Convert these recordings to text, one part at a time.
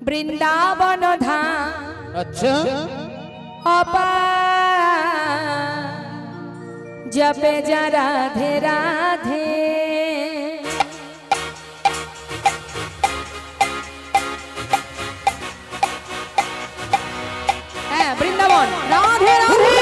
বৃন্দাবন ধাম। আচ্ছা जपे जा राधे राधे। वृंदावन राधे राधे।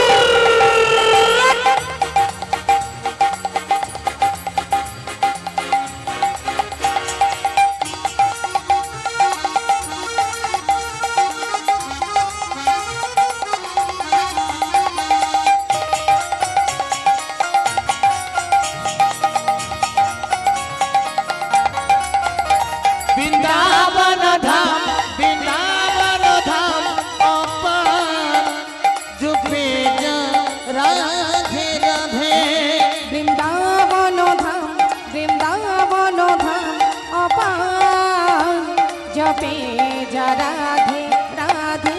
जपे जा राधे राधे।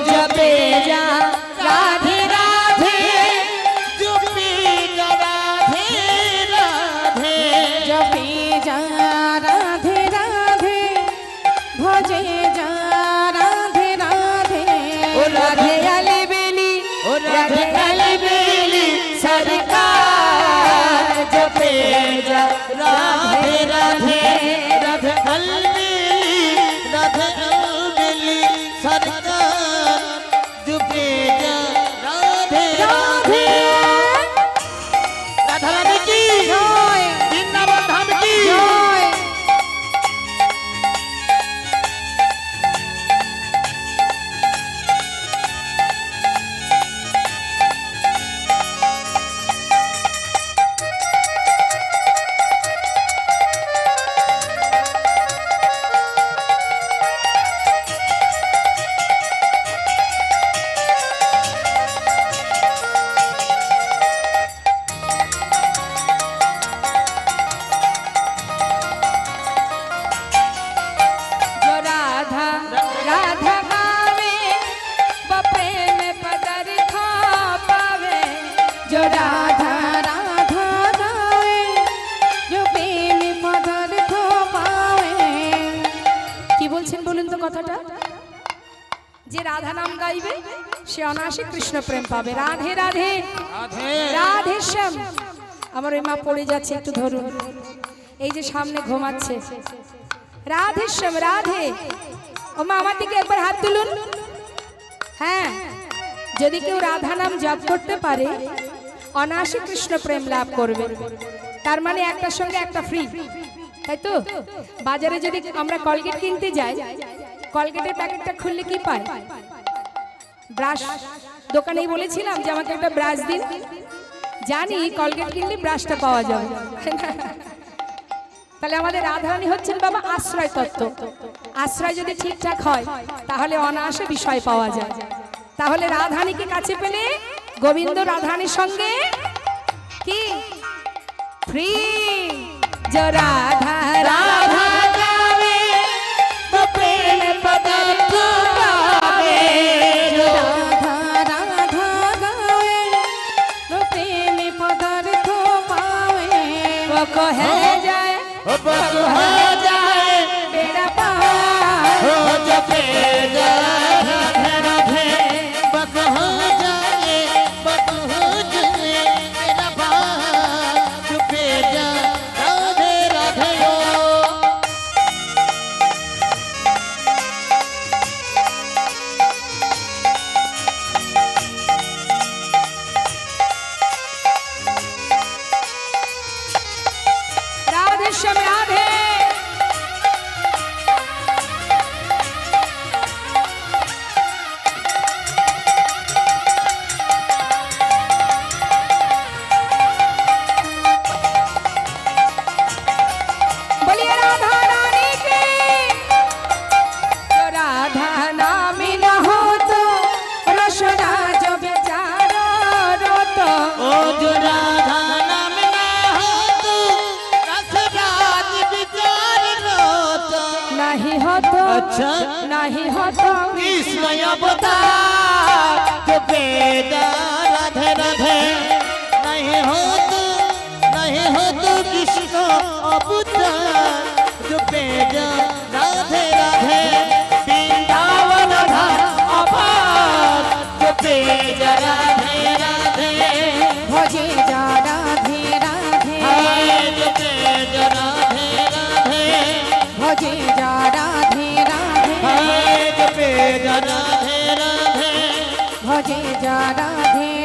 जपे जा राधे राधे। जपे जा राधे राधे। जपे जा राधे राधे। भजे जा राधे राधे। ओ राधे अली बेली, ओ राधे अली बेली सरकार। जपे जा राधे राधे। राधे अलबेली राधे अलबेली सरकार जपे जा राधे राधे। राधा रानी की जय। वृंदावन धाम की जय। কথাটা যে রাধা নাম গাইবে সে অনায়াসে কৃষ্ণ প্রেম পাবে। রাধে রাধে রাধে শ্যাম। আমার ওই মা পড়ে যাচ্ছে, একটু ধরুন। এই যে সামনে ঘুমাচ্ছে, রাধে শ্যাম রাধে। ও মা আমার দিকে একবার হাত তুলুন। হ্যাঁ, যদি কেউ রাধা নাম জপ করতে পারে অনায়াসে কৃষ্ণ প্রেম লাভ করবে। তার মানে একটার সঙ্গে একটা ফ্রি, তাই তো? বাজারে যদি আমরা কলগেট কিনতে যাই, কলগেটের প্যাকেটটা খুললে কি পাই? ব্রাশ। দোকানেই বলেছিলাম যে আমাকে একটা ব্রাশ দিন। জানি কলগেট কিনলে ব্রাশটা পাওয়া যাবে। তাহলে আমাদের রাধারানী হচ্ছেন বাবা আশ্রয় তত্ত্ব। আশ্রয় যদি ঠিকঠাক হয় তাহলে অনায়াসে বিষয় পাওয়া যায়। তাহলে রাধারানীকে কাছে পেলে গোবিন্দ রাধারানীর সঙ্গে কি ফ্রি। जो राधा राधा गावे तो प्रेम पदार्थ पावे। जो राधा राधा गावे तो प्रेम पदार्थ पावे। वो कहे जाए बेड़ा पार। हो जपे जा राधे राधे। बक हो जाए बक हो जाए मेरा पार जपे जा राधे राधे। राधे श्याम राधे। बोलिए राधा रानी की। तो राधा नाम न हो तो रसना जो बेचारा रोतो। ओ जो राधा नाम ना हो तो रसराज विचार रोता। नहीं हो तो अच्छा नहीं हो तो कृष्ण अवतार जपे जा राधे राधे। नहीं हो तो कृष्ण अवतार जपे जा राधे राधे। भजे जा राधे